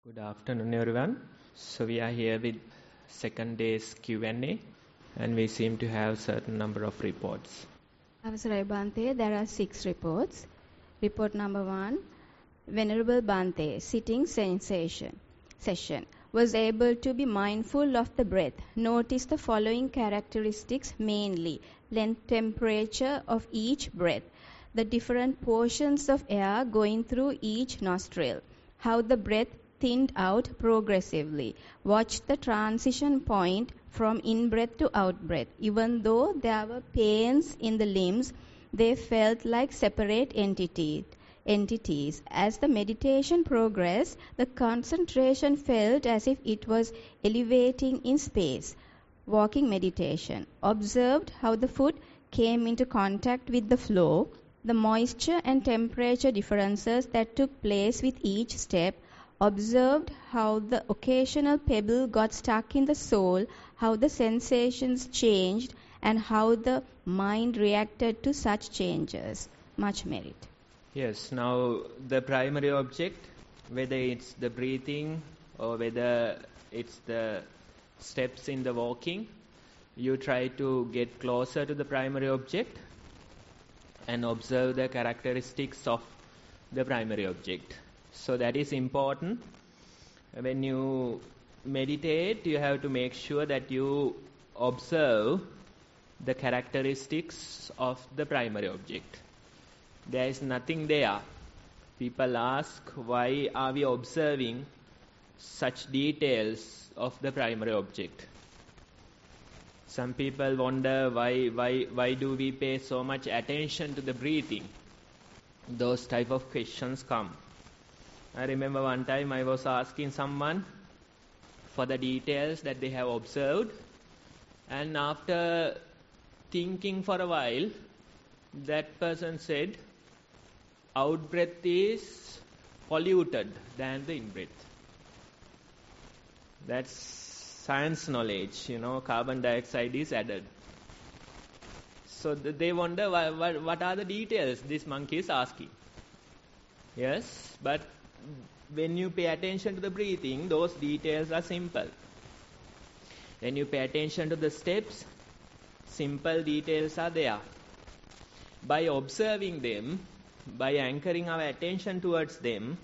Good afternoon, everyone. So we are here with second day's Q&A, and we seem to have certain number of reports. Avasarai Bhante, there are 6 reports. Report number 1, Venerable Bhante, sitting session, was able to be mindful of the breath. Notice the following characteristics mainly: length, temperature of each breath, the different portions of air going through each nostril, how the breath thinned out progressively. Watch the transition point from in-breath to out-breath. Even though there were pains in the limbs, they felt like separate entities. As the meditation progressed, the concentration felt as if it was elevating in space. Walking meditation. Observed how the foot came into contact with the floor, the moisture and temperature differences that took place with each step. Observed how the occasional pebble got stuck in the sole, how the sensations changed, and how the mind reacted to such changes. Much merit. Yes, now the primary object, whether it's the breathing or whether it's the steps in the walking, you try to get closer to the primary object and observe the characteristics of the primary object. So that is important. When you meditate, you have to make sure that you observe the characteristics of the primary object. There is nothing there. People ask, why are we observing such details of the primary object? Some people wonder why do we pay so much attention to the breathing? Those type of questions come. I remember one time I was asking someone for the details that they have observed, and after thinking for a while, that person said, out-breath is polluted than the in-breath. That's science knowledge, carbon dioxide is added. So they wonder what are the details this monkey is asking. Yes, but when you pay attention to the breathing, those details are simple. When you pay attention to the steps, simple details are there. By observing them, by anchoring our attention towards them,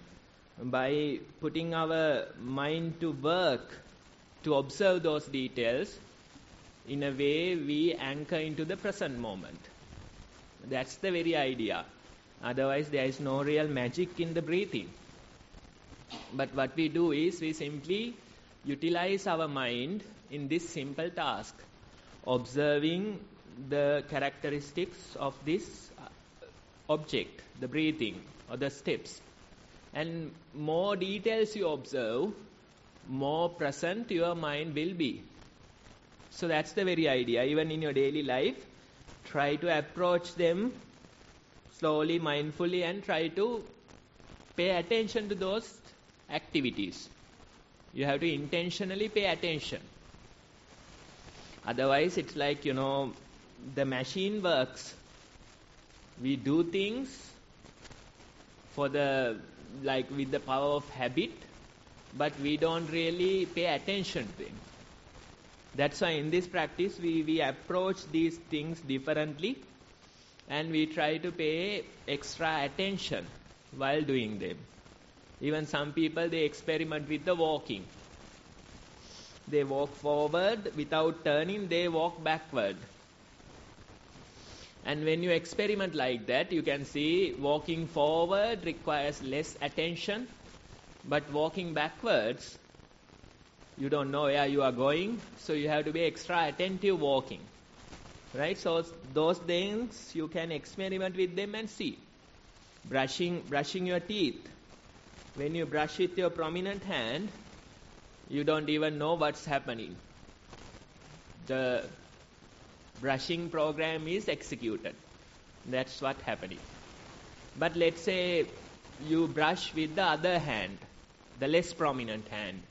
by putting our mind to work to observe those details, in a way we anchor into the present moment. That's the very idea. Otherwise, there is no real magic in the breathing. But what we do is we simply utilize our mind in this simple task, observing the characteristics of this object, the breathing or the steps. And more details you observe, more present your mind will be. So that's the very idea. Even in your daily life, try to approach them slowly, mindfully, and try to pay attention to those activities. You have to intentionally pay attention. Otherwise, it's like, the machine works. We do things with the power of habit, but we don't really pay attention to them. That's why in this practice, we approach these things differently, and we try to pay extra attention while doing them. Even some people, they experiment with the walking. They walk forward without turning, they walk backward. And when you experiment like that, you can see walking forward requires less attention, but walking backwards, you don't know where you are going, so you have to be extra attentive walking. Right? So those things, you can experiment with them and see. Brushing your teeth. When you brush with your prominent hand, you don't even know what's happening. The brushing program is executed. That's what's happening. But let's say you brush with the other hand, the less prominent hand.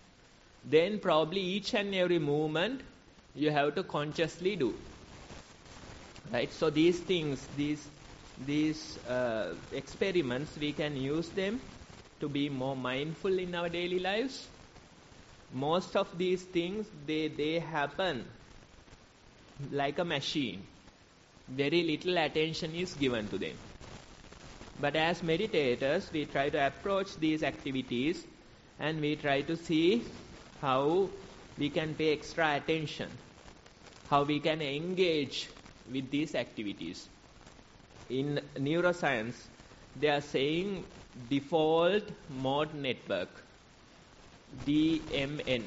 Then probably each and every movement you have to consciously do. Right? So these things, these experiments, we can use them to be more mindful in our daily lives. Most of these things, they happen like a machine. Very little attention is given to them. But as meditators, we try to approach these activities and we try to see how we can pay extra attention, how we can engage with these activities. In neuroscience, they are saying default mode network, DMN.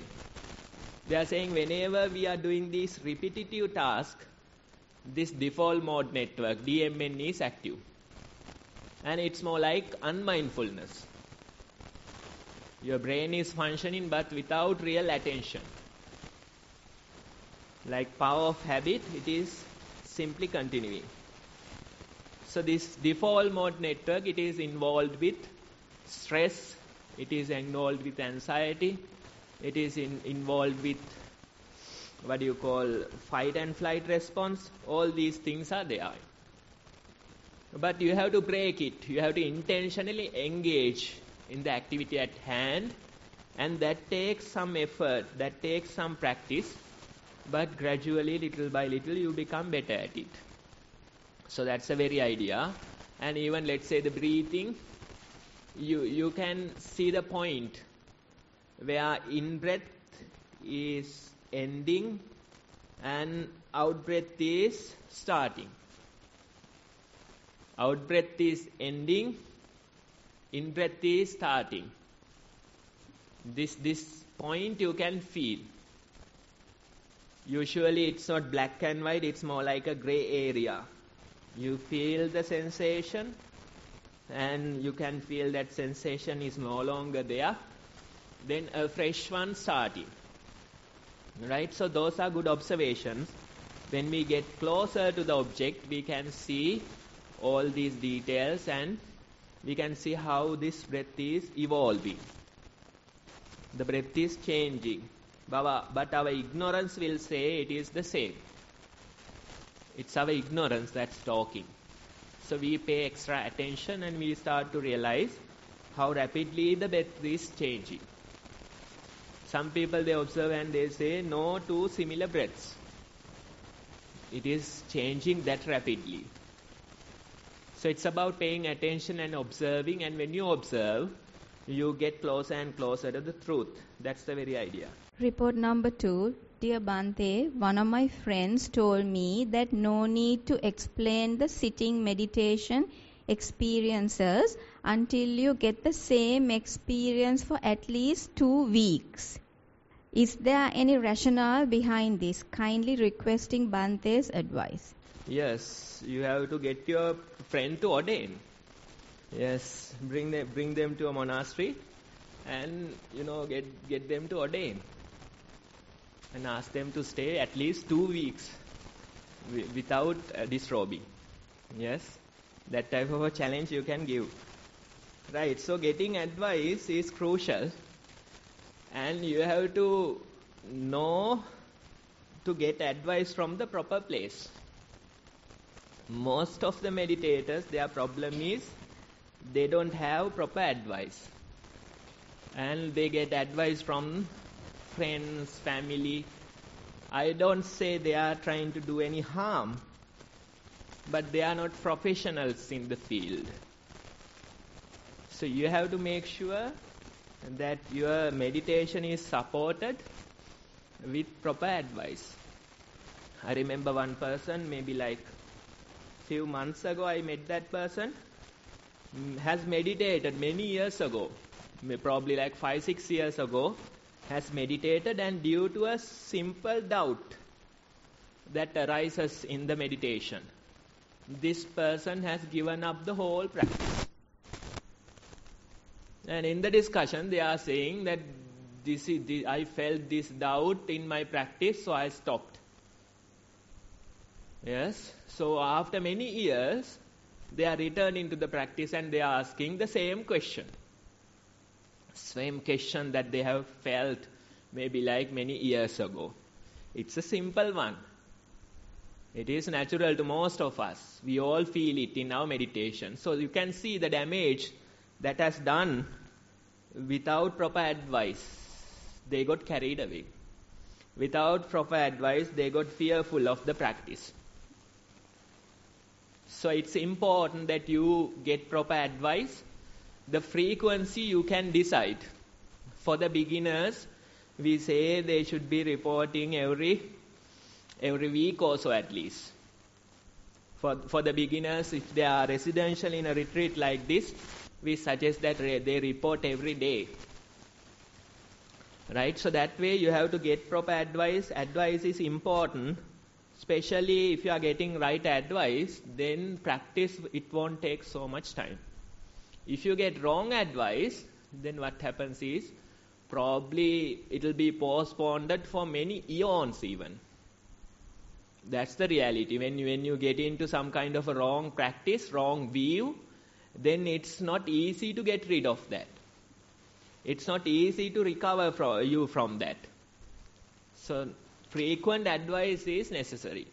They are saying whenever we are doing these repetitive tasks, this default mode network, DMN, is active. And it's more like unmindfulness. Your brain is functioning but without real attention. Like power of habit, it is simply continuing. So this default mode network, it is involved with stress, it is involved with anxiety, it is involved with fight and flight response. All these things are there. But you have to break it. You have to intentionally engage in the activity at hand, and that takes some effort, that takes some practice, but gradually, little by little, you become better at it. So that's the very idea. And even let's say the breathing, you can see the point where in-breath is ending and out-breath is starting. Out-breath is ending, in-breath is starting. This point you can feel. Usually it's not black and white, it's more like a gray area. You feel the sensation and you can feel that sensation is no longer there. Then a fresh one starting. Right? So those are good observations. When we get closer to the object, we can see all these details and we can see how this breath is evolving. The breath is changing. But our ignorance will say it is the same. It's our ignorance that's talking. So we pay extra attention and we start to realize how rapidly the breath is changing. Some people, they observe and they say no two similar breaths. It is changing that rapidly. So it's about paying attention and observing, and when you observe, you get closer and closer to the truth. That's the very idea. Report number 2. Dear Bhante, one of my friends told me that no need to explain the sitting meditation experiences until you get the same experience for at least 2 weeks. Is there any rationale behind this? Kindly requesting Bhante's advice. Yes, you have to get your friend to ordain. Yes, bring them to a monastery and get them to ordain. And ask them to stay at least 2 weeks without disrobing. Yes, that type of a challenge you can give. Right, so getting advice is crucial. And you have to know to get advice from the proper place. Most of the meditators, their problem is they don't have proper advice. And they get advice from friends, family. I don't say they are trying to do any harm, but they are not professionals in the field. So you have to make sure that your meditation is supported with proper advice. I remember one person, maybe like few months ago I met that person, has meditated many years ago, probably like 5-6 years ago, has meditated, and due to a simple doubt that arises in the meditation, this person has given up the whole practice. And in the discussion they are saying that I felt this doubt in my practice, so I stopped. Yes, so after many years they are returning to the practice and they are asking the same question. Same question that they have felt maybe like many years ago. It's a simple one. It is natural to most of us. We all feel it in our meditation. So you can see the damage that has done without proper advice, they got carried away. Without proper advice, they got fearful of the practice. So it's important that you get proper advice. The frequency you can decide. For the beginners, we say they should be reporting every week or so at least. For the beginners, if they are residential in a retreat like this, we suggest that they report every day. Right? So that way you have to get proper advice. Advice is important. Especially if you are getting right advice, then practice, it won't take so much time. If you get wrong advice, then what happens is, probably it will be postponed for many eons even. That's the reality. When you get into some kind of a wrong practice, wrong view, then it's not easy to get rid of that. It's not easy to recover from that. So frequent advice is necessary.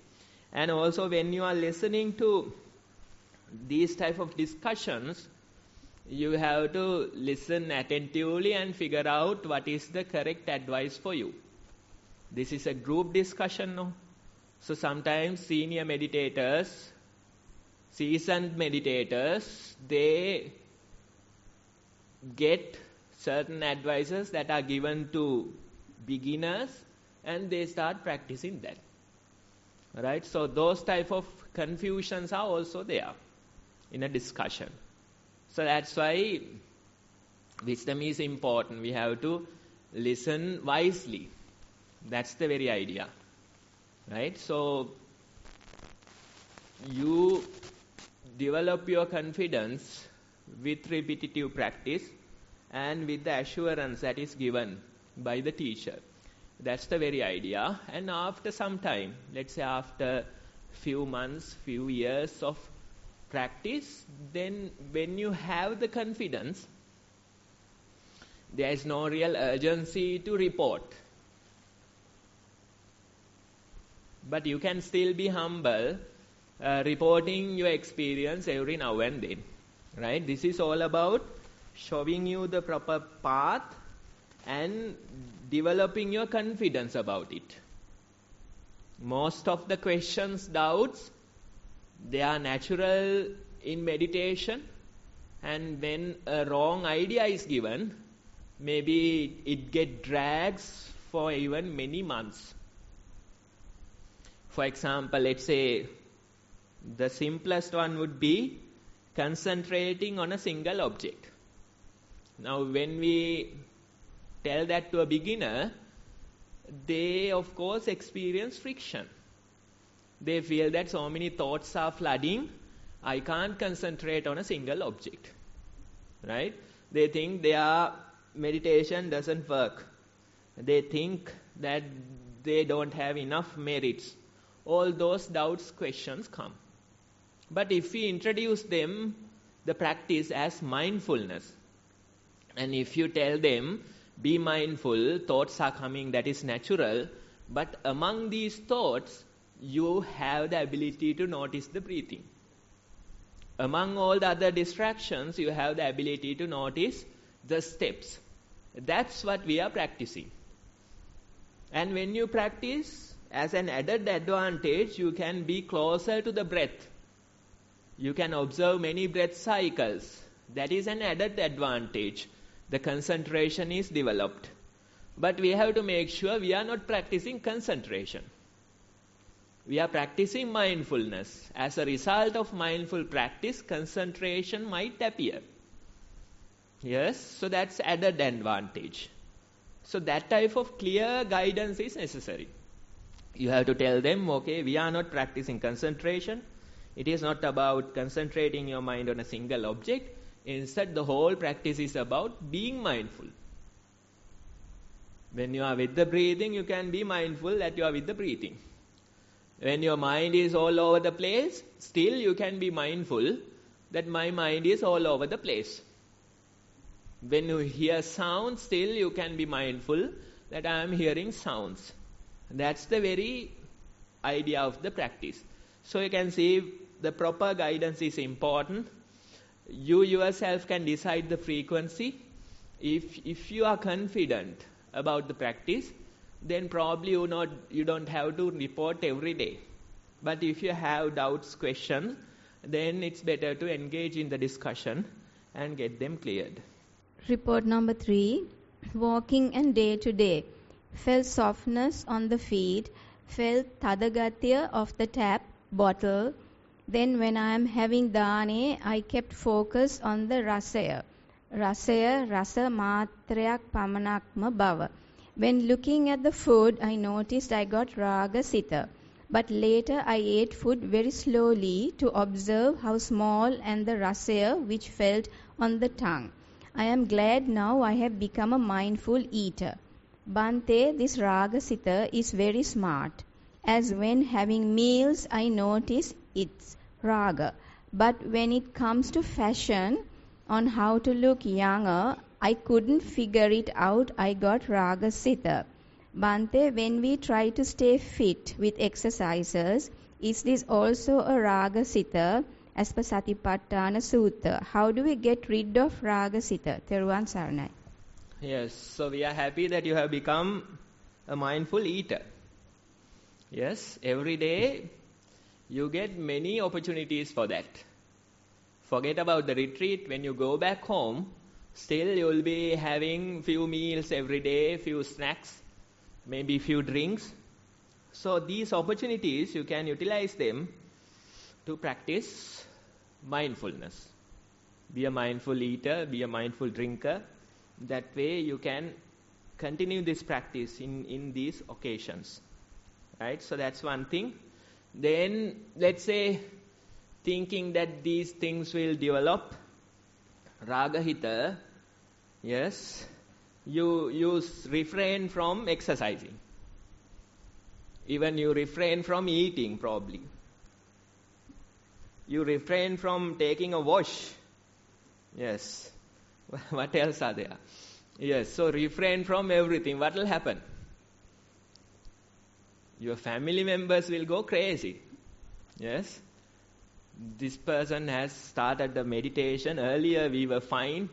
And also when you are listening to these type of discussions, you have to listen attentively and figure out what is the correct advice for you. This is a group discussion, no? So sometimes senior meditators, seasoned meditators, they get certain advices that are given to beginners and they start practicing that. Right? So those type of confusions are also there in a discussion. So that's why wisdom is important. We have to listen wisely. That's the very idea. Right? So you develop your confidence with repetitive practice and with the assurance that is given by the teacher. That's the very idea. And after some time, let's say after few months, few years of practice, then when you have the confidence, there is no real urgency to report. But you can still be humble, reporting your experience every now and then. Right? This is all about showing you the proper path and developing your confidence about it. Most of the questions, doubts, they are natural in meditation, and when a wrong idea is given, maybe it drags for even many months. For example, let's say the simplest one would be concentrating on a single object. Now when we tell that to a beginner, they of course experience friction. They feel that so many thoughts are flooding, I can't concentrate on a single object. Right? They think their meditation doesn't work. They think that they don't have enough merits. All those doubts, questions come. But if we introduce them the practice as mindfulness, and if you tell them, be mindful, thoughts are coming, that is natural, but among these thoughts, you have the ability to notice the breathing. Among all the other distractions, you have the ability to notice the steps. That's what we are practicing. And when you practice, as an added advantage, you can be closer to the breath. You can observe many breath cycles. That is an added advantage. The concentration is developed. But we have to make sure we are not practicing concentration. We are practicing mindfulness. As a result of mindful practice, concentration might appear. Yes, so that's added advantage. So that type of clear guidance is necessary. You have to tell them, okay, we are not practicing concentration. It is not about concentrating your mind on a single object. Instead, the whole practice is about being mindful. When you are with the breathing, you can be mindful that you are with the breathing. When your mind is all over the place, still you can be mindful that my mind is all over the place. When you hear sounds, still you can be mindful that I am hearing sounds. That's the very idea of the practice. So you can see the proper guidance is important. You yourself can decide the frequency. if you are confident about the practice, then probably you don't have to report every day. But if you have doubts, questions, then it's better to engage in the discussion and get them cleared. Report number 3. Walking and day to day. Felt softness on the feet. Felt tadagatiya of the tap, bottle. Then when I am having dane, I kept focus on the rasaya. Rasaya, rasa matrayak pamanakma bhava. When looking at the food, I noticed I got raga sita. But later I ate food very slowly to observe how small and the rasaya which felt on the tongue. I am glad now I have become a mindful eater. Bhante, this raga sita is very smart. As when having meals I notice it's raga. But when it comes to fashion, on how to look younger, I couldn't figure it out. I got raga sita. Bhante, when we try to stay fit with exercises, is this also a raga sita as per Satipatthana Sutta? How do we get rid of raga sita? Theruvan Saranai. Yes, so we are happy that you have become a mindful eater. Yes, every day you get many opportunities for that. Forget about the retreat. When you go back home, still you will be having few meals every day, few snacks, maybe few drinks. So these opportunities, you can utilize them to practice mindfulness. Be a mindful eater, be a mindful drinker. That way you can continue this practice in these occasions. Right? So that's one thing. Then let's say thinking that these things will develop ragahita, yes, you refrain from exercising. Even you refrain from eating probably. You refrain from taking a wash. Yes. What else are there? Yes, so refrain from everything. What will happen? Your family members will go crazy. Yes. This person has started the meditation. Earlier we were fine.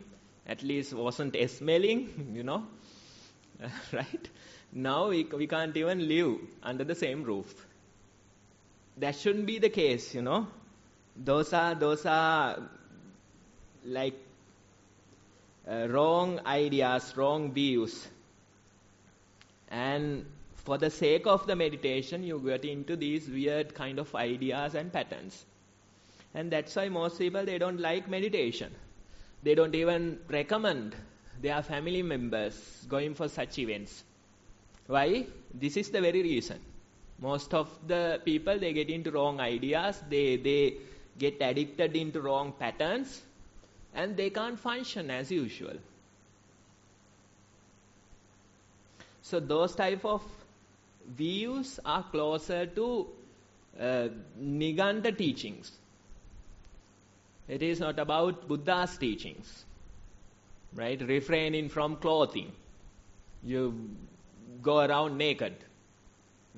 At least wasn't smelling, right? Now we can't even live under the same roof. That shouldn't be the case, Those are like wrong ideas, wrong views. And for the sake of the meditation, you get into these weird kind of ideas and patterns. And that's why most people, they don't like meditation. They don't even recommend their family members going for such events. Why? This is the very reason. Most of the people, they get into wrong ideas, they get addicted into wrong patterns, and they can't function as usual. So those type of views are closer to Niganta teachings. It is not about Buddha's teachings, right? Refraining from clothing. You go around naked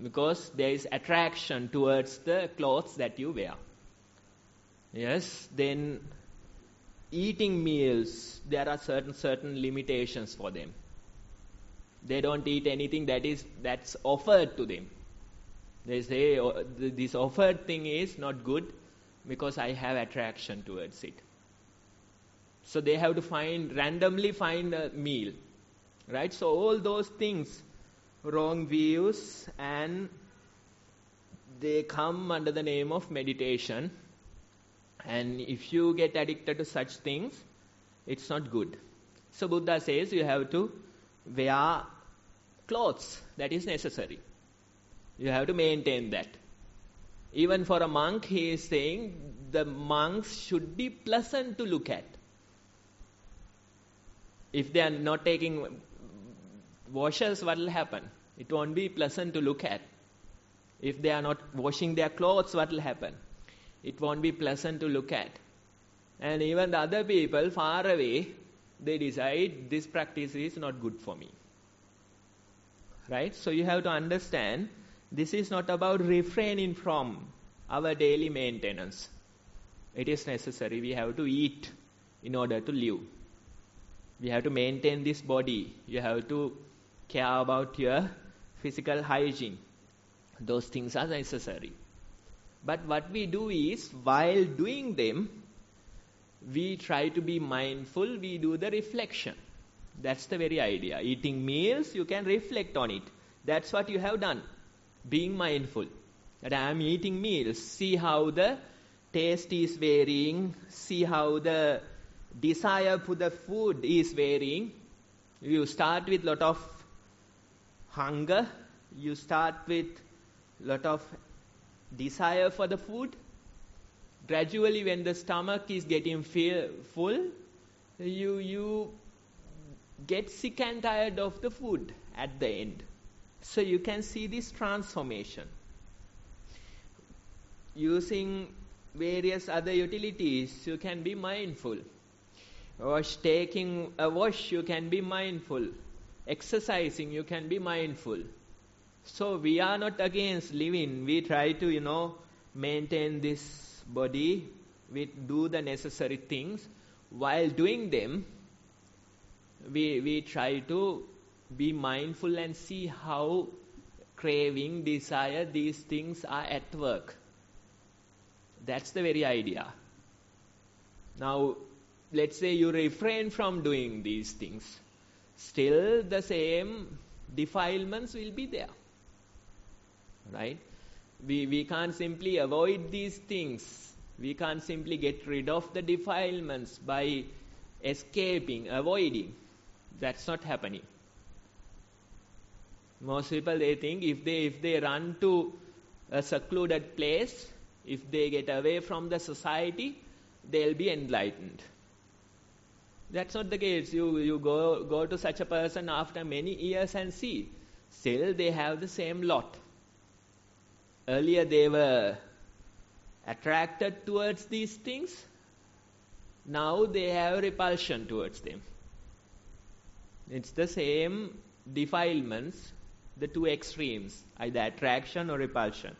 because there is attraction towards the clothes that you wear. Yes, then eating meals, there are certain limitations for them. They don't eat anything that's offered to them. They say, this offered thing is not good because I have attraction towards it. So they have to randomly find a meal. Right? So all those things, wrong views, and they come under the name of meditation. And if you get addicted to such things, it's not good. So Buddha says you have to wear clothes. That is necessary. You have to maintain that. Even for a monk, he is saying the monks should be pleasant to look at. If they are not taking washes, what will happen? It won't be pleasant to look at. If they are not washing their clothes, what will happen? It won't be pleasant to look at. And even the other people far away, they decide this practice is not good for me. Right? So you have to understand, this is not about refraining from our daily maintenance. It is necessary. We have to eat in order to live. We have to maintain this body. You have to care about your physical hygiene. Those things are necessary. But what we do is, while doing them, we try to be mindful, we do the reflection. That's the very idea. Eating meals, you can reflect on it. That's what you have done. Being mindful. That I am eating meals. See how the taste is varying. See how the desire for the food is varying. You start with lot of hunger. You start with lot of desire for the food. Gradually, when the stomach is getting full, you get sick and tired of the food at the end. So you can see this transformation. Using various other utilities, you can be mindful. Taking a wash, you can be mindful. Exercising, you can be mindful. So we are not against living. We try to, maintain this body. We do the necessary things. While doing them, we try to be mindful and see how craving, desire, these things are at work. That's the very idea. Now, let's say you refrain from doing these things. Still the same defilements will be there. Right? We can't simply avoid these things. We can't simply get rid of the defilements by escaping, avoiding. That's not happening. Most people, they think if they run to a secluded place, if they get away from the society, they'll be enlightened. That's not the case. You go to such a person after many years and see. Still they have the same lot. Earlier they were attracted towards these things. Now they have repulsion towards them. It's the same defilements, the two extremes, either attraction or repulsion.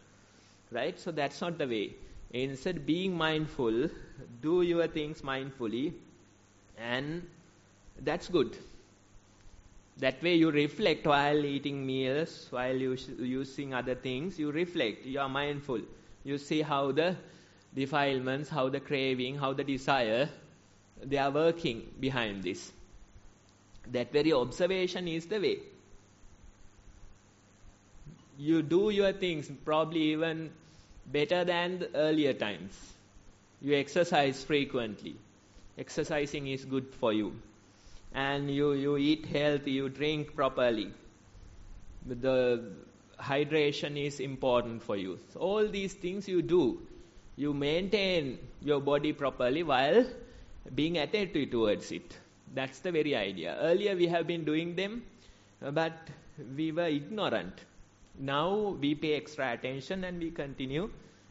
Right? So that's not the way. Instead, being mindful, do your things mindfully, and that's good. That way you reflect while eating meals, while using other things, you reflect, you are mindful. You see how the defilements, how the craving, how the desire, they are working behind this. That very observation is the way. You do your things probably even better than the earlier times. You exercise frequently. Exercising is good for you. And you eat healthy, you drink properly. The hydration is important for you. So all these things you do. You maintain your body properly while being attentive towards it. That's the very idea. Earlier we have been doing them, but we were ignorant. Now we pay extra attention and we continue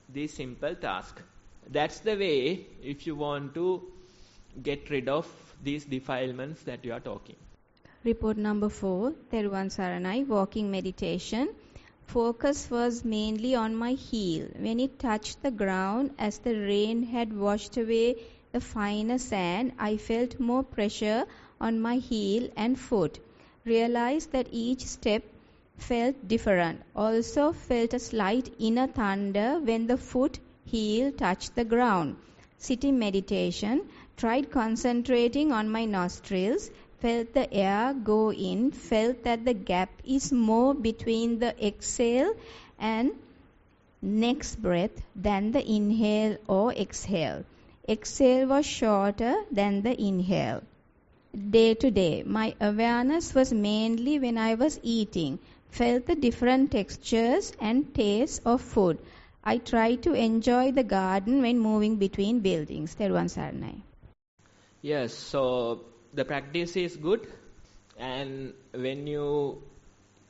this simple task. That's the way if you want to get rid of these defilements that you are talking. Report number 4, Thero Saranai, walking meditation. Focus was mainly on my heel. When it touched the ground, as the rain had washed away the finer sand, I felt more pressure on my heel and foot. Realized that each step felt different. Also felt a slight inner thunder when the foot heel touched the ground. Sitting meditation, tried concentrating on my nostrils, felt the air go in, felt that the gap is more between the exhale and next breath than the inhale or exhale. Exhale was shorter than the inhale. Day to day, my awareness was mainly when I was eating, felt the different textures and tastes of food. I tried to enjoy the garden when moving between buildings. Theruvan Saranai. Yes, so the practice is good, and when you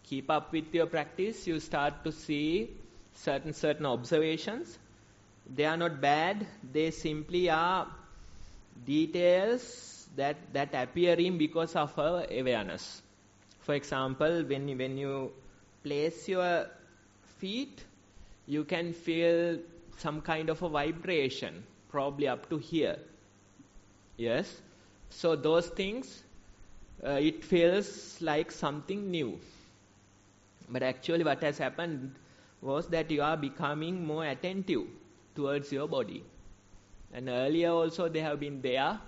keep up with your practice, you start to see certain observations. They are not bad, they simply are details that appear in because of our awareness. For example, when you place your feet, you can feel some kind of a vibration, probably up to here. Yes? So those things, it feels like something new. But actually what has happened was that you are becoming more attentive towards your body. And earlier also they have been there,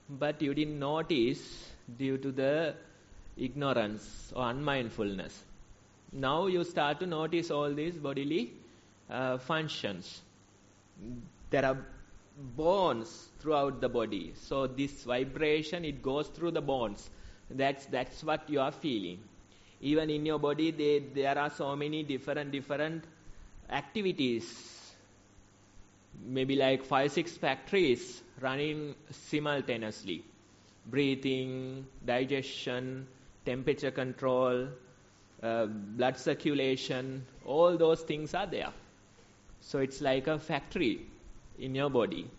but you didn't notice due to the ignorance or unmindfulness. Now you start to notice all these bodily functions. There are bones throughout the body. So this vibration, it goes through the bones. That's what you are feeling. Even in your body, there are so many different activities. Maybe like 5-6 factories running simultaneously. Breathing, digestion, temperature control, blood circulation, all those things are there. So it's like a factory in your body.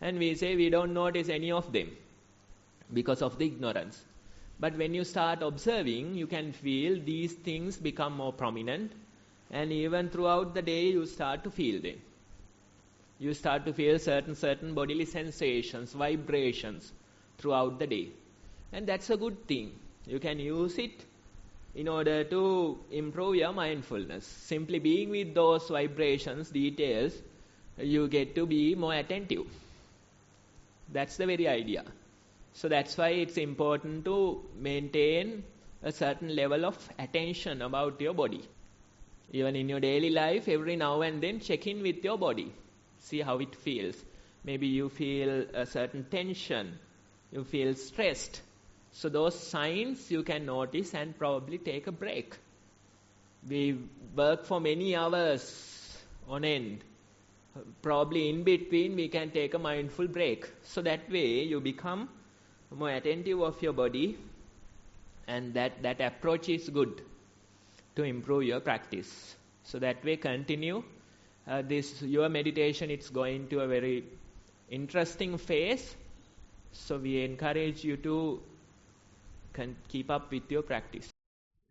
And we say we don't notice any of them because of the ignorance. But when you start observing, you can feel these things become more prominent, and even throughout the day you start to feel them. You start to feel certain bodily sensations, vibrations throughout the day. And that's a good thing. You can use it in order to improve your mindfulness. Simply being with those vibrations, details, you get to be more attentive. That's the very idea. So that's why it's important to maintain a certain level of attention about your body. Even in your daily life, every now and then check in with your body. See how it feels. Maybe you feel a certain tension. You feel stressed. So those signs you can notice and probably take a break. We work for many hours on end. Probably in between we can take a mindful break. So that way you become more attentive of your body, and that approach is good to improve your practice. So that way continue your meditation. It's going to a very interesting phase. So we encourage you to keep up with your practice.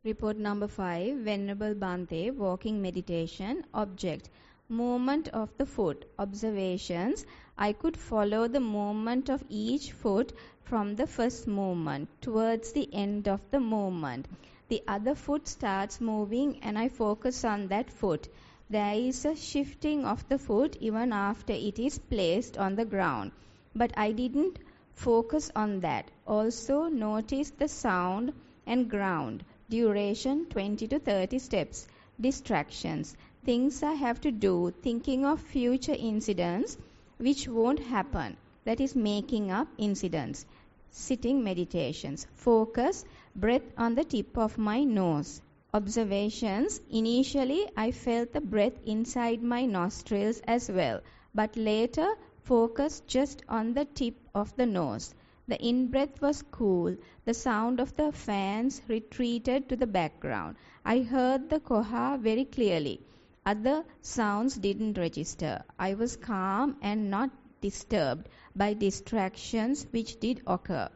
Report number 5, Venerable Bhante, walking meditation, object, movement of the foot, observations. I could follow the movement of each foot from the first movement towards the end of the movement. The other foot starts moving and I focus on that foot. There is a shifting of the foot even after it is placed on the ground. But I didn't focus on that. Also notice the sound and ground. Duration 20 to 30 steps. Distractions. Things I have to do, thinking of future incidents which won't happen. That is making up incidents. Sitting meditations. Focus, breath on the tip of my nose. Observations. Initially, I felt the breath inside my nostrils as well, but later focus just on the tip of the nose. The in-breath was cool. The sound of the fans retreated to the background. I heard the koha very clearly. Other sounds didn't register. I was calm and not disturbed by distractions which did occur.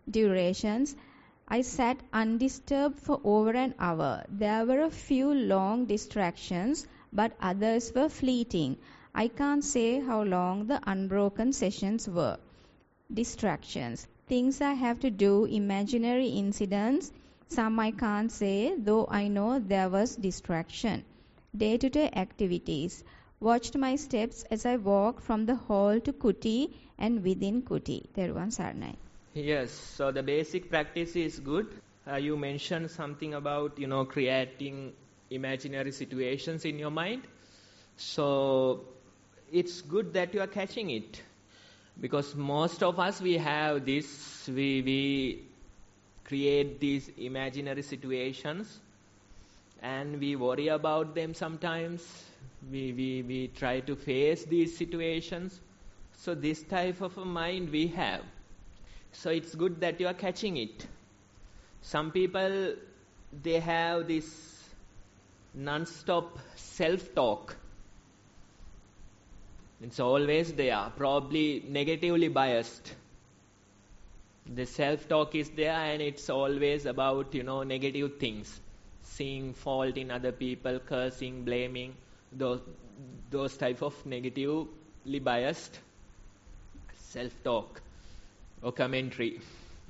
Durations. I sat undisturbed for over an hour. There were a few long distractions, but others were fleeting. I can't say how long the unbroken sessions were. Distractions. Things I have to do, imaginary incidents. Some I can't say, though I know there was distraction. Day-to-day activities. Watched my steps as I walked from the hall to Kuti and within Kuti. Theruvan Saranai. Yes, so the basic practice is good. You mentioned something about, creating imaginary situations in your mind. So it's good that you are catching it. Because most of us, we have this, we create these imaginary situations and we worry about them sometimes. We try to face these situations. So this type of a mind we have. So it's good that you are catching it. Some people, they have this non-stop self-talk. It's always there, probably negatively biased. The self-talk is there and it's always about, negative things. Seeing fault in other people, cursing, blaming, those type of negatively biased self-talk or commentary.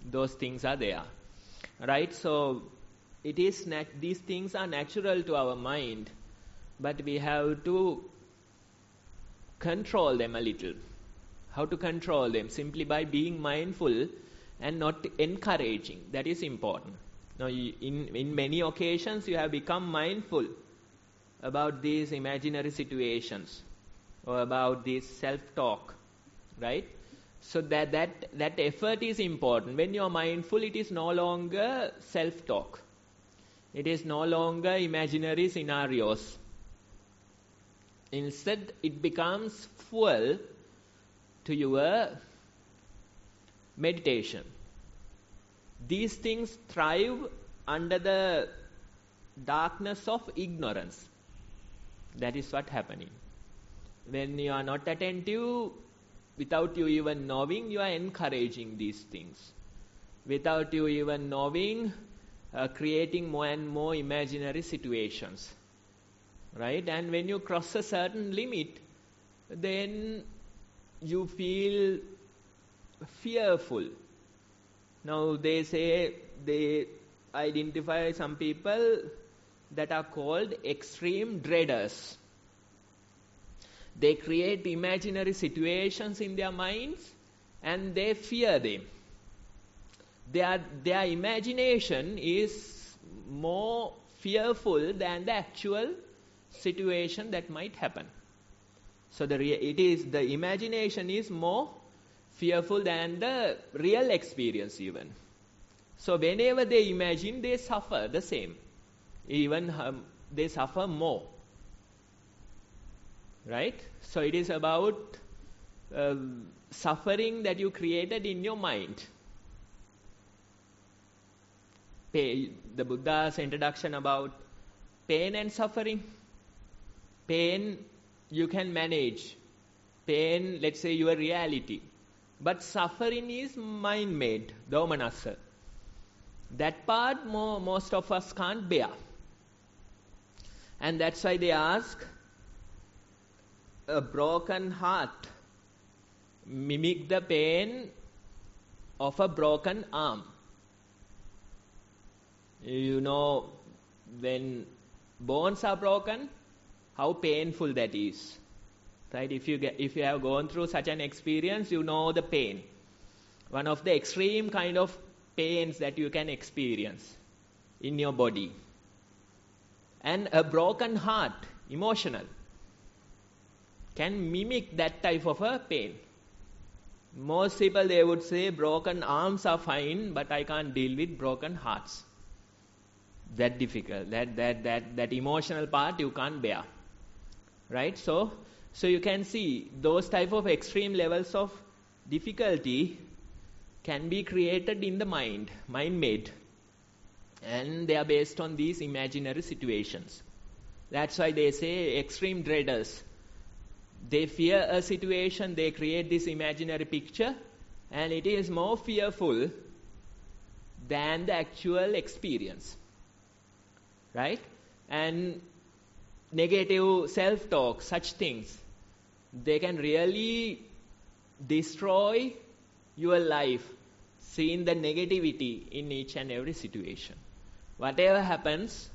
Those things are there. Right? So it is these things are natural to our mind, but we have to control them a little. How to control them? Simply by being mindful and not encouraging. That is important. Now, in many occasions, you have become mindful about these imaginary situations or about this self-talk, right? So that effort is important. When you are mindful, it is no longer self-talk. It is no longer imaginary scenarios. Instead, it becomes fuel to your meditation. These things thrive under the darkness of ignorance. That is what happening. When you are not attentive, without you even knowing, you are encouraging these things. Without you even knowing, creating more and more imaginary situations. Right? And when you cross a certain limit, then you feel fearful. Now they say, they identify some people that are called extreme dreaders. They create imaginary situations in their minds and they fear them. Their imagination is more fearful than the actual situation that might happen. So the imagination is more fearful than the real experience even. So whenever they imagine, they suffer the same. Even they suffer more. Right? So it is about suffering that you created in your mind. The Buddha's introduction about pain and suffering. Pain you can manage. Pain, let's say, your reality. But suffering is mind-made, domanassa. That part most of us can't bear. And that's why they ask, a broken heart mimic the pain of a broken arm. You know, when bones are broken, how painful that is. Right? If you have gone through such an experience, you know the pain. One of the extreme kind of pains that you can experience in your body. And a broken heart, emotional, can mimic that type of a pain. Most people, they would say broken arms are fine, but I can't deal with broken hearts. That difficult. That emotional part you can't bear. Right? So you can see those type of extreme levels of difficulty can be created in the mind made. And they are based on these imaginary situations. That's why they say extreme dreaders. They fear a situation, they create this imaginary picture, and it is more fearful than the actual experience. Right? And negative self-talk, such things, they can really destroy your life, seeing the negativity in each and every situation. Whatever happens,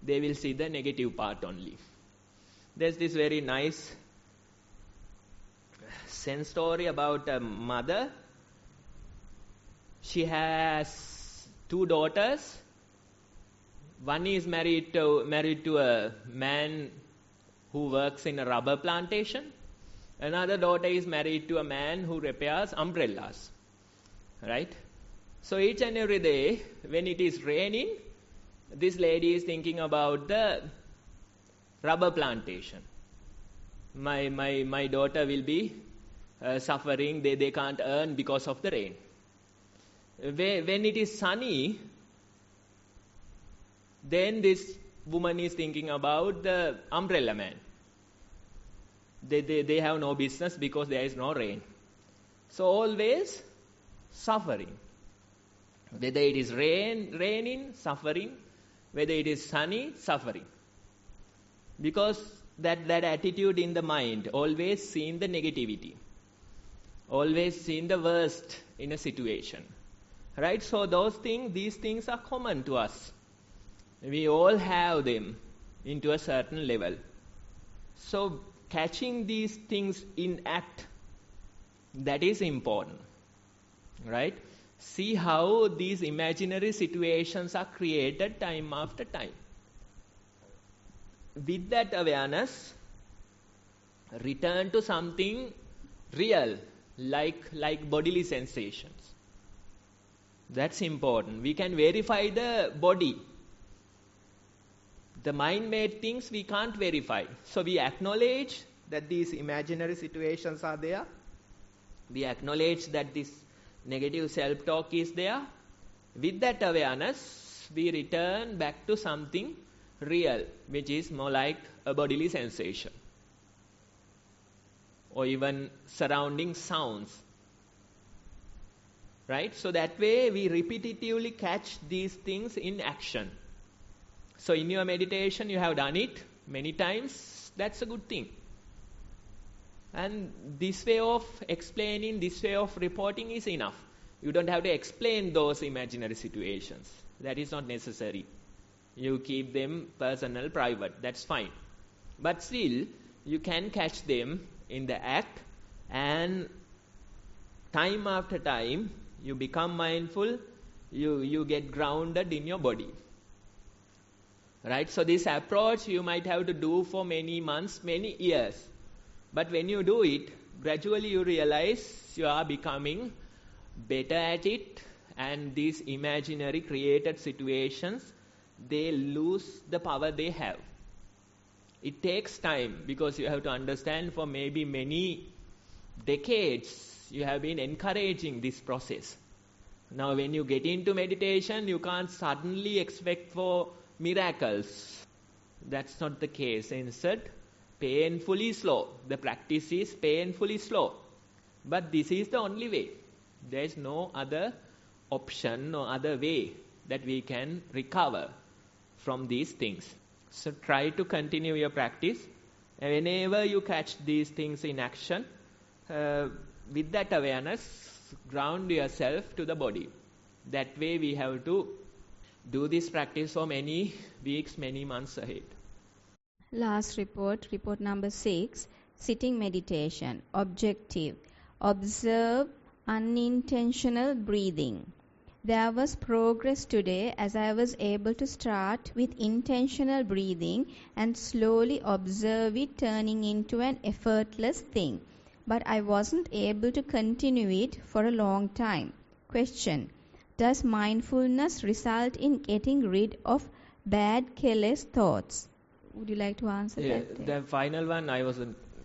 they will see the negative part only. There's this very nice Zen story about a mother. She has 2 daughters. One is married to a man who works in a rubber plantation. Another daughter is married to a man who repairs umbrellas. Right? So each and every day, when it is raining, this lady is thinking about the rubber plantation. My daughter will be suffering. They can't earn because of the rain. When it is sunny, then this woman is thinking about the umbrella man. They have no business because there is no rain. So always suffering. Whether it is raining, suffering. Whether it is sunny, suffering. Because that attitude in the mind, always seeing the negativity. Always seeing the worst in a situation. Right? So these things are common to us. We all have them into a certain level. So catching these things in act, that is important. Right? See how these imaginary situations are created time after time. With that awareness, return to something real, like bodily sensations. That's important. We can verify the body. The mind-made things we can't verify. So we acknowledge that these imaginary situations are there. We acknowledge that this negative self-talk is there. With that awareness, we return back to something real, which is more like a bodily sensation. Or even surrounding sounds. Right? So that way we repetitively catch these things in action. So in your meditation you have done it many times. That's a good thing. And this way of explaining, this way of reporting is enough. You don't have to explain those imaginary situations. That is not necessary. You keep them personal, private. That's fine. But still, you can catch them in the act, and time after time, you become mindful, you get grounded in your body. Right? So this approach you might have to do for many months, many years. But when you do it, gradually you realize you are becoming better at it, and these imaginary created situations, they lose the power they have. It takes time, because you have to understand for maybe many decades you have been encouraging this process. Now when you get into meditation, you can't suddenly expect for miracles. That's not the case. Instead, painfully slow. The practice is painfully slow. But this is the only way. There is no other option, no other way that we can recover from these things. So try to continue your practice. And whenever you catch these things in action, with that awareness, ground yourself to the body. That way we have to do this practice for many weeks, many months ahead. Last report number 6, sitting meditation. Objective: observe unintentional breathing. There was progress today as I was able to start with intentional breathing and slowly observe it turning into an effortless thing. But I wasn't able to continue it for a long time. Question: does mindfulness result in getting rid of bad, careless thoughts? Would you like to answer that? The final one,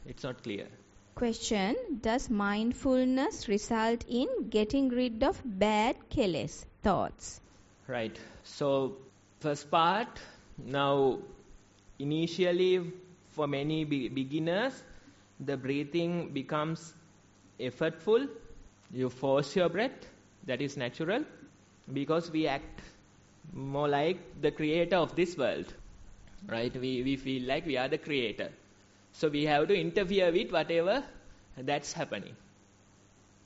it's not clear. Question: does mindfulness result in getting rid of bad, careless thoughts? Right. So, first part, now, initially, for many beginners, the breathing becomes effortful. You force your breath. That is natural, because we act more like the creator of this world. Right? We feel like we are the creator. So we have to interfere with whatever that's happening.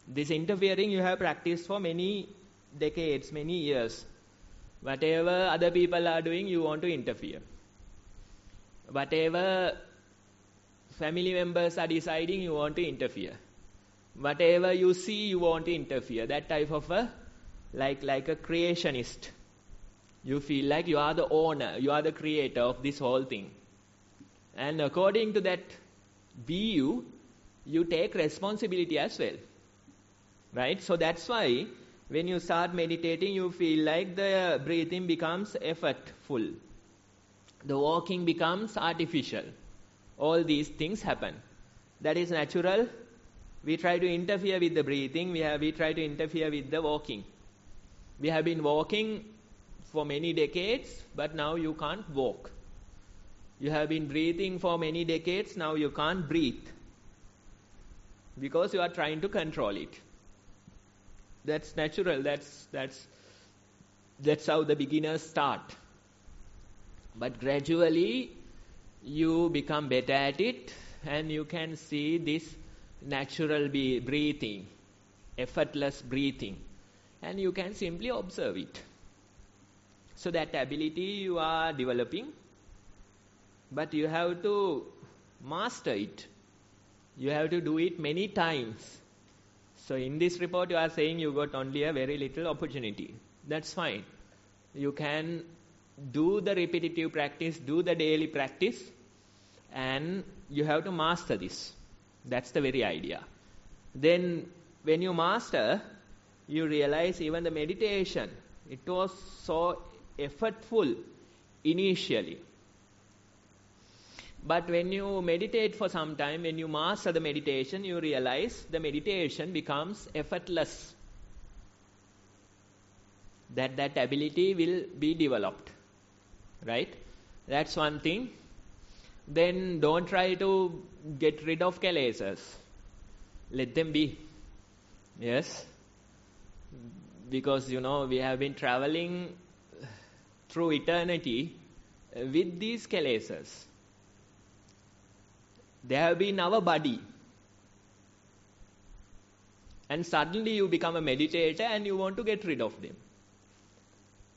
This interfering you have practiced for many decades, many years. Whatever other people are doing, you want to interfere. Whatever family members are deciding, you want to interfere. Whatever you see, you want to interfere. That type of like a creationist. You feel like you are the owner, you are the creator of this whole thing. And according to that view, you take responsibility as well. Right? So that's why when you start meditating, you feel like the breathing becomes effortful. The walking becomes artificial. All these things happen. That is natural. We try to interfere with the breathing. We try to interfere with the walking. We have been walking for many decades, but now you can't walk. You have been breathing for many decades, now you can't breathe. Because you are trying to control it. That's natural. That's how the beginners start. But gradually, you become better at it, and you can see this natural breathing, effortless breathing. and you can simply observe it. So that ability you are developing, but you have to master it. You have to do it many times. So in this report you are saying you got only a very little opportunity. That's fine. You can do the repetitive practice, do the daily practice, and you have to master this. That's the very idea. Then when you master, you realize even the meditation, it was so effortful initially. But when you meditate for some time, when you master the meditation, you realize the meditation becomes effortless. That ability will be developed. Right? That's one thing. Then don't try to get rid of kilesas. Let them be. Yes? Because, we have been traveling through eternity with these kilesas. They have been our body. And suddenly you become a meditator and you want to get rid of them.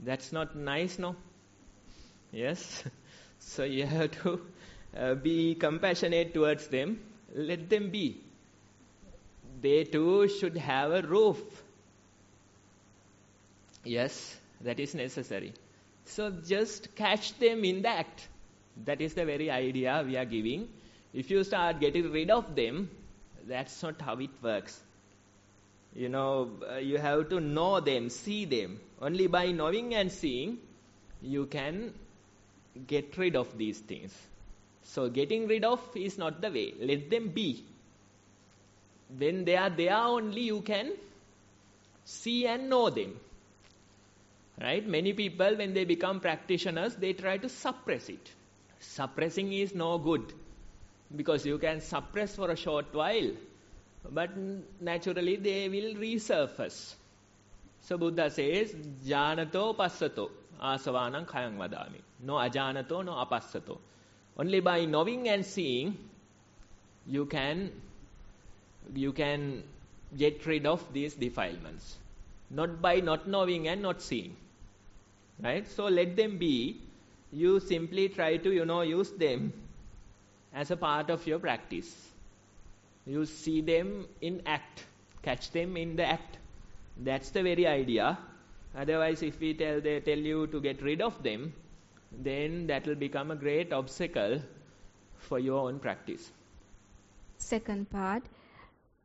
That's not nice, no? Yes? So you have to be compassionate towards them. Let them be. They too should have a roof. Yes, that is necessary. So just catch them in the act. That is the very idea we are giving. If you start getting rid of them, that's not how it works. You have to know them, see them. Only by knowing and seeing, you can get rid of these things. So getting rid of is not the way. Let them be. When they are there only, you can see and know them. Right? Many people, when they become practitioners, they try to suppress it. Suppressing is no good. Because you can suppress for a short while, but naturally they will resurface. So Buddha says, Janato passato asavanam khayam vadami. No ajanato, no apassato. Only by knowing and seeing, you can get rid of these defilements. Not by not knowing and not seeing. Right? So let them be. You simply try to, use them as a part of your practice. You see them in act. Catch them in the act. That's the very idea. Otherwise, if they tell you to get rid of them, then that will become a great obstacle for your own practice. Second part,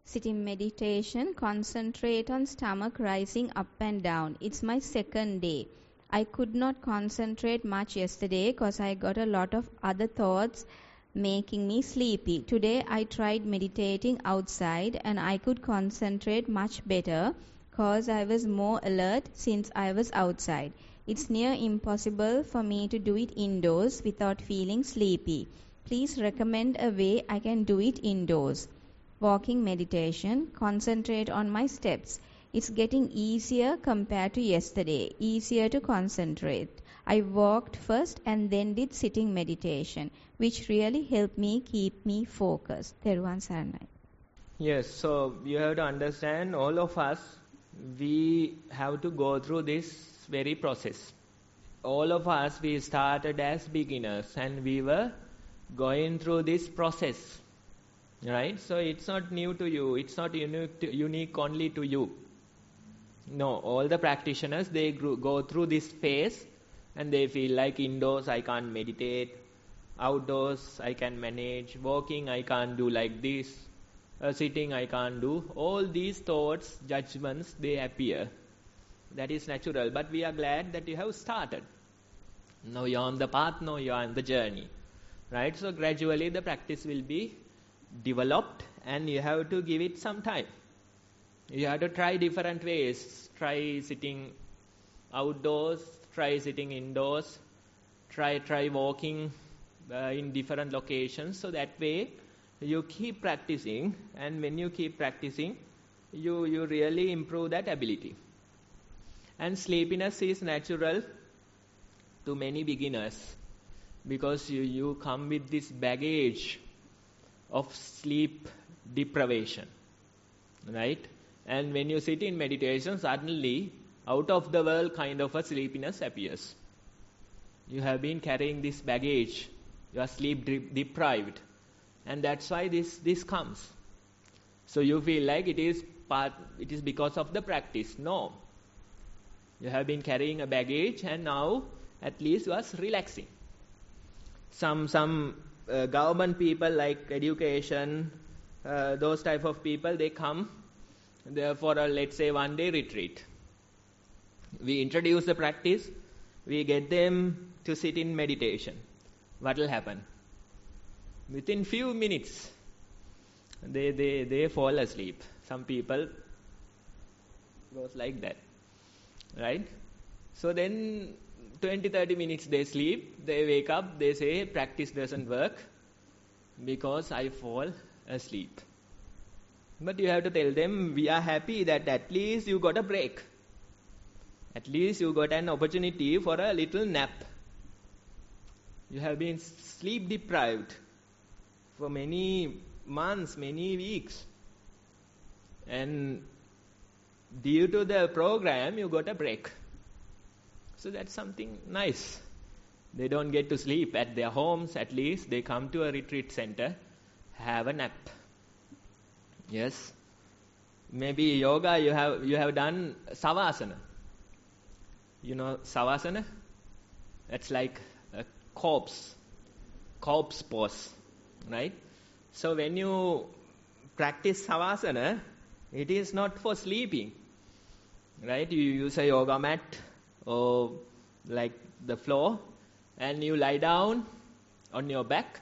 sitting meditation, concentrate on stomach rising up and down. It's my second day. I could not concentrate much yesterday because I got a lot of other thoughts making me sleepy. Today I tried meditating outside and I could concentrate much better because I was more alert since I was outside. It's near impossible for me to do it indoors without feeling sleepy. Please recommend a way I can do it indoors. Walking meditation, concentrate on my steps. It's getting easier compared to yesterday, easier to concentrate. I walked first and then did sitting meditation, which really helped me keep me focused. Thero Saranai. Yes, so you have to understand, all of us, we have to go through this very process. All of us, we started as beginners and we were going through this process. Right? So it's not new to you. It's not unique only to you. No, all the practitioners, they go through this phase and they feel like indoors I can't meditate, outdoors I can manage, walking I can't do like this, sitting I can't do. All these thoughts, judgments, they appear. That is natural. But we are glad that you have started. Now you are on the path, now you are on the journey. Right? So gradually the practice will be developed and you have to give it some time. You have to try different ways. Try sitting outdoors, try sitting indoors, try walking in different locations. So that way you keep practicing, and when you keep practicing, you really improve that ability. And sleepiness is natural to many beginners because you come with this baggage of sleep deprivation. Right? And when you sit in meditation, suddenly out of the world kind of a sleepiness appears. You have been carrying this baggage. You are sleep deprived. And that's why this comes. So you feel like it is because of the practice. No. You have been carrying a baggage and now at least you are relaxing. Some government people like education, those type of people, they come there for a, let's say, 1-day retreat. We introduce the practice, we get them to sit in meditation. What will happen? Within few minutes, they fall asleep. Some people goes like that, right? So then 20-30 minutes they sleep, they wake up, they say practice doesn't work because I fall asleep. But you have to tell them, we are happy that at least you got a break. At least you got an opportunity for a little nap. You have been sleep deprived for many months, many weeks. And due to the program, you got a break. So that's something nice. They don't get to sleep at their homes, at least they come to a retreat center, have a nap. Yes. Maybe yoga, you have done savasana. You know savasana? That's like a corpse pose, right? So when you practice savasana, it is not for sleeping, right? You use a yoga mat or like the floor and you lie down on your back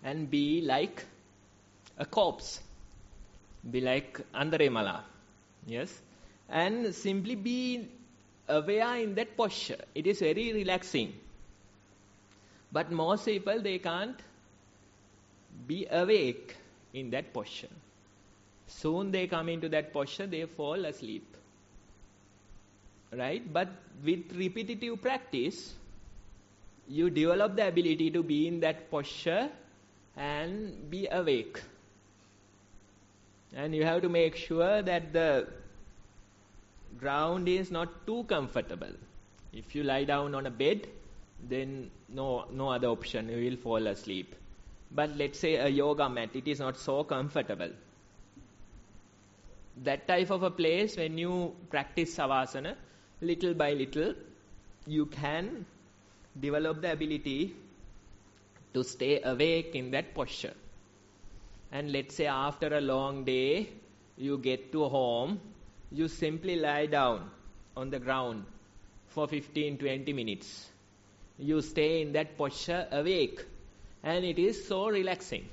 and be like a corpse. Be like Andaremala. Yes? And simply be aware in that posture. It is very relaxing. But most people, they can't be awake in that posture. Soon they come into that posture, they fall asleep. Right? But with repetitive practice, you develop the ability to be in that posture and be awake. And you have to make sure that the ground is not too comfortable. If you lie down on a bed, then no other option, you will fall asleep. But let's say a yoga mat, it is not so comfortable. That type of a place, when you practice savasana, little by little, you can develop the ability to stay awake in that posture. And let's say after a long day, you get to home, you simply lie down on the ground for 15-20 minutes. You stay in that posture awake. And it is so relaxing.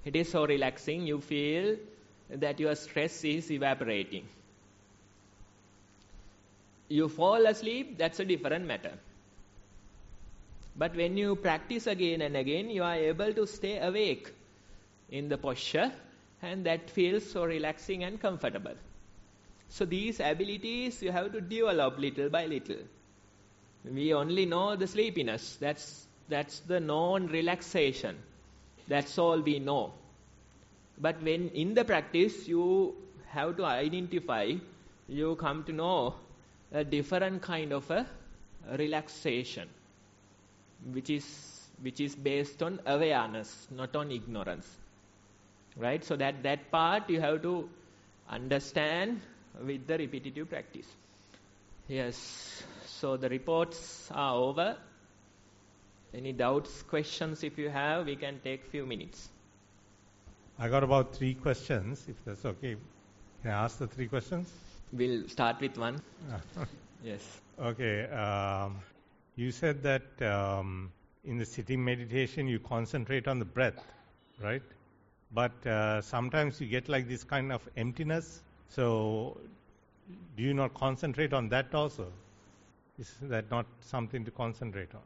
It is so relaxing, you feel that your stress is evaporating. You fall asleep, that's a different matter. But when you practice again and again, you are able to stay awake in the posture, and that feels so relaxing and comfortable. So these abilities you have to develop little by little. We only know the sleepiness. That's the known relaxation. That's all we know. But when in the practice you have to identify, you come to know a different kind of a relaxation, which is based on awareness, not on ignorance. Right? So that part you have to understand with the repetitive practice. Yes. So the reports are over. Any doubts, questions if you have, we can take few minutes. I got about 3 questions, if that's okay. Can I ask the 3 questions? We'll start with one. Yes. Okay. You said that in the sitting meditation you concentrate on the breath, right? But sometimes you get like this kind of emptiness. So do you not concentrate on that also? Is that not something to concentrate on?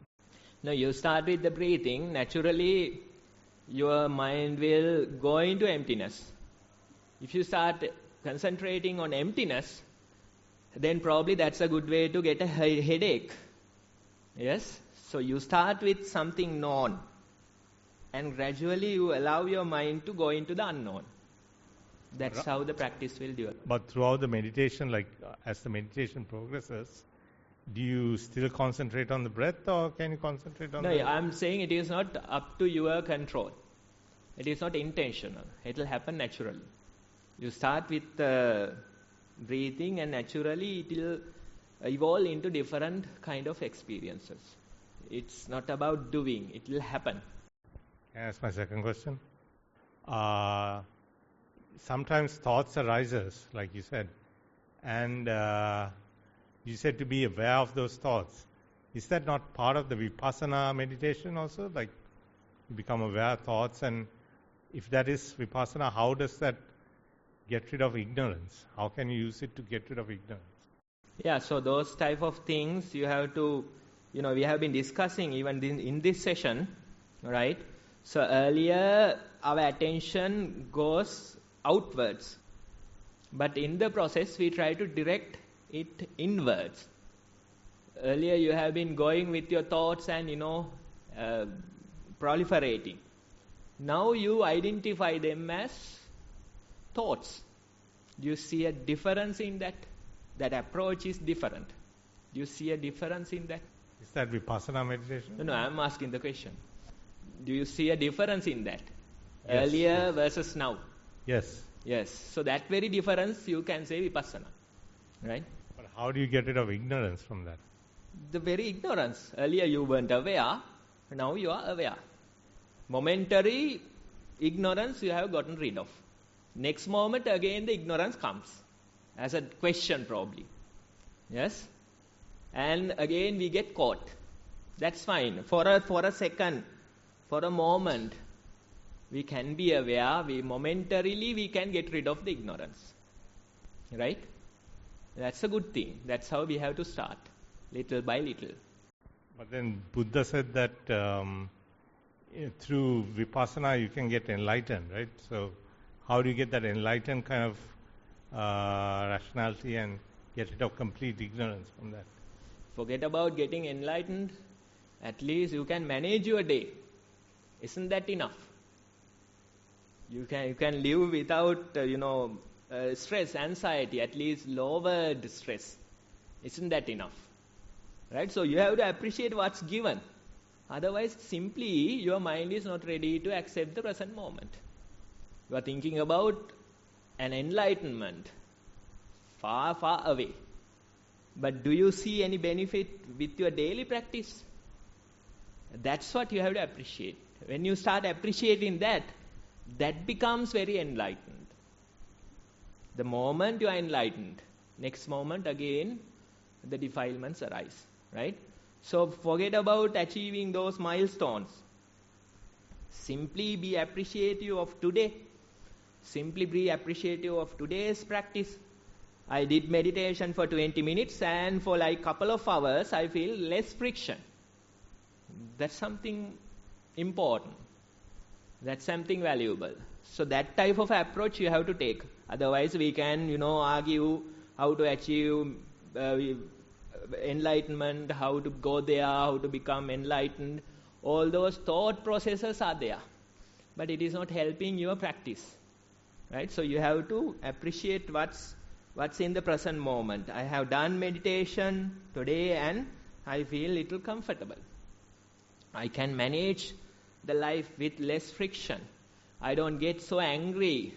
No, you start with the breathing. Naturally, your mind will go into emptiness. If you start concentrating on emptiness, then probably that's a good way to get a headache. Yes? So you start with something known. And gradually you allow your mind to go into the unknown. That's how the practice will develop. But throughout the meditation, like as the meditation progresses, do you still concentrate on the breath, or can you concentrate on No, the... I'm saying it is not up to your control. It is not intentional. It will happen naturally. You start with breathing, and naturally it will evolve into different kind of experiences. It's not about doing. It will happen. Can I ask my second question? Sometimes thoughts arises, like you said, and you said to be aware of those thoughts. Is that not part of the Vipassana meditation also? Like you become aware of thoughts, and if that is Vipassana, how does that get rid of ignorance? How can you use it to get rid of ignorance? Yeah, so those type of things you have to, we have been discussing even in this session, right? So earlier our attention goes outwards, but in the process we try to direct it inwards. Earlier you have been going with your thoughts and proliferating. Now you identify them as thoughts. Do you see a difference in that? That approach is different. Do you see a difference in that? Is that Vipassana meditation? No, I'm asking the question. Do you see a difference in that? Yes, Earlier versus now? Yes. Yes. So that very difference you can say Vipassana. Right? But how do you get rid of ignorance from that? The very ignorance. Earlier you weren't aware, now you are aware. Momentary ignorance you have gotten rid of. Next moment again the ignorance comes. As a question probably. Yes? And again we get caught. That's fine. For a second, for a moment, we can be aware, momentarily we can get rid of the ignorance. Right? That's a good thing. That's how we have to start. Little by little. But then Buddha said that through Vipassana you can get enlightened, right? So how do you get that enlightened kind of rationality and get rid of complete ignorance from that? Forget about getting enlightened. At least you can manage your day. Isn't that enough? You can live without stress, anxiety, at least lowered stress. Isn't that enough? Right? So you have to appreciate what's given. Otherwise, simply your mind is not ready to accept the present moment. You are thinking about an enlightenment far, far away. But do you see any benefit with your daily practice? That's what you have to appreciate. When you start appreciating that becomes very enlightened. The moment you are enlightened, next moment again the defilements arise. Right? So forget about achieving those milestones. Simply be appreciative of today. Simply be appreciative of today's practice. I did meditation for 20 minutes and for like couple of hours I feel less friction. That's something important. That's something valuable. So that type of approach you have to take. Otherwise we can, argue how to achieve enlightenment, how to go there, how to become enlightened. All those thought processes are there. But it is not helping your practice. Right? So you have to appreciate what's in the present moment. I have done meditation today and I feel little comfortable. I can manage the life with less friction. I don't get so angry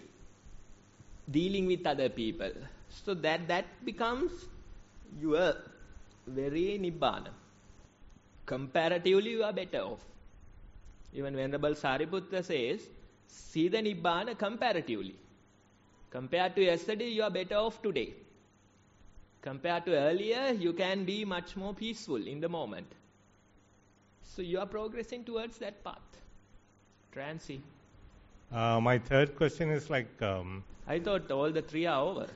dealing with other people. So that becomes your very nibbana. Comparatively you are better off. Even Venerable Sariputta says, see the nibbana comparatively. Compared to yesterday, you are better off today. Compared to earlier, you can be much more peaceful in the moment. So you are progressing towards that path. Try and see. My third question is like... I thought all the three are over.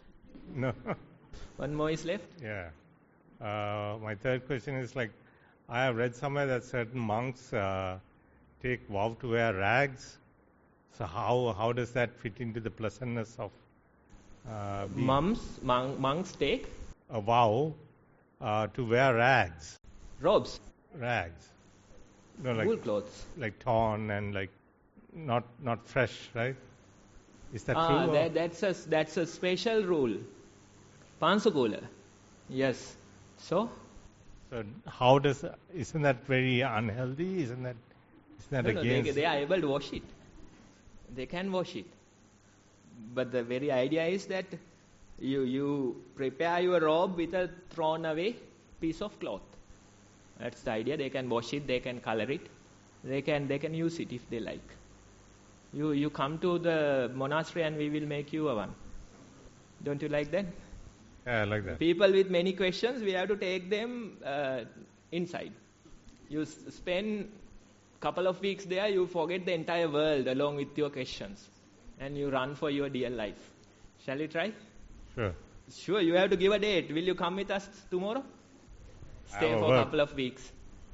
No. One more is left? Yeah. My third question is like, I have read somewhere that certain monks take vow to wear rags. So how does that fit into the pleasantness of monks take a vow to wear rags? Robes? Rags. No, like wool clothes. Like torn and like not fresh, right? Is that true? That's a special rule. Pansukula. Yes. So isn't that very unhealthy? Isn't that against? They are able to wash it. They can wash it. But the very idea is that you prepare your robe with a thrown away piece of cloth. That's the idea. They can wash it, they can color it, they can use it if they like. You come to the monastery and we will make you a one. Don't you like that? Yeah, I like that. People with many questions, we have to take them inside. You spend couple of weeks there, you forget the entire world along with your questions. And you run for your dear life. Shall we try? Sure. Sure, you have to give a date. Will you come with us tomorrow? Stay for a couple of weeks.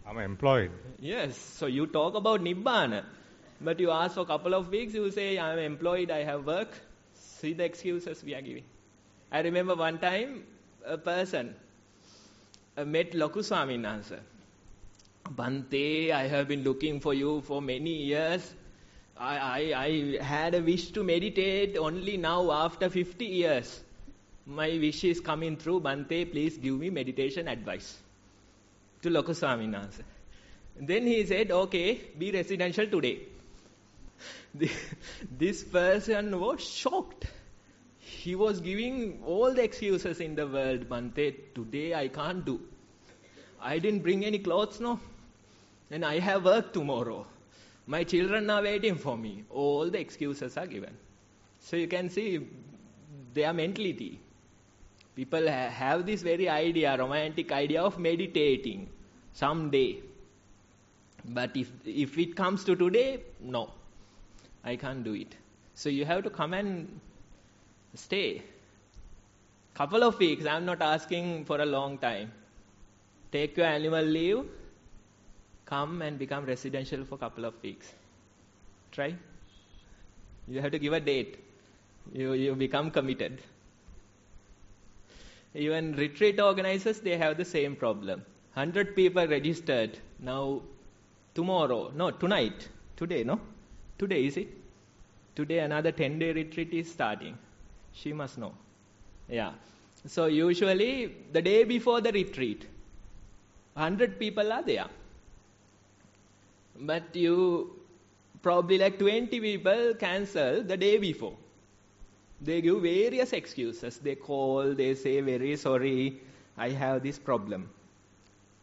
I'm employed. Yes, so you talk about Nibbana. But you ask for a couple of weeks, you say, I'm employed, I have work. See the excuses we are giving. I remember one time, a person met Loku Swamin Wahanse. Bhante, I have been looking for you for many years. I had a wish to meditate only now after 50 years. My wish is coming through. Bhante, please give me meditation advice. To Loku Swamin Wahanse. Then he said, okay, be residential today. This person was shocked. He was giving all the excuses in the world. Bhante, today I can't do. I didn't bring any clothes, no. And I have work tomorrow. My children are waiting for me. All the excuses are given. So you can see their mentality. People have this very idea, romantic idea of meditating someday. But if it comes to today, no. I can't do it. So you have to come and stay. Couple of weeks, I'm not asking for a long time. Take your annual leave. Come and become residential for a couple of weeks. Try. You have to give a date. You become committed. Even retreat organizers, they have the same problem. 100 people registered. Now, tonight. Today, no? Today, is it? Today, another 10-day retreat is starting. She must know. Yeah. So, usually, the day before the retreat, 100 people are there. But you probably like 20 people cancel the day before. They give various excuses. They call, they say, very sorry, I have this problem.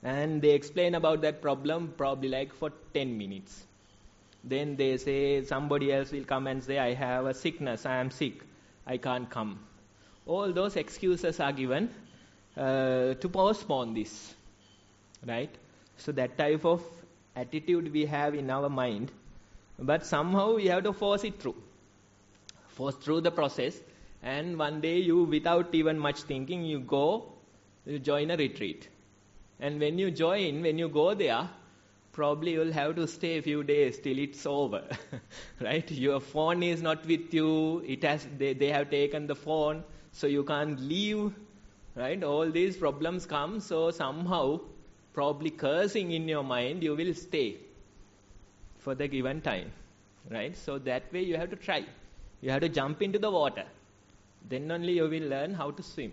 And they explain about that problem probably like for 10 minutes. Then they say, somebody else will come and say, I have a sickness, I am sick, I can't come. All those excuses are given to postpone this. Right? So that type of attitude we have in our mind, but somehow we have to force it through. Force through the process, and one day you, without even much thinking, you join a retreat. And when you go there, probably you'll have to stay a few days till it's over. Right? Your phone is not with you, they have taken the phone, so you can't leave. Right? All these problems come, so somehow probably cursing in your mind, you will stay for the given time. Right? So that way you have to try. You have to jump into the water. Then only you will learn how to swim.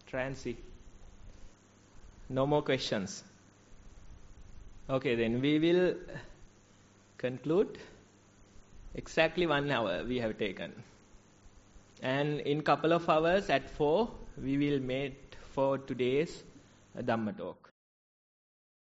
Try and see. No more questions. Okay, then we will conclude. Exactly 1 hour we have taken. And in couple of hours at 4, we will meet for today's Dhamma talk.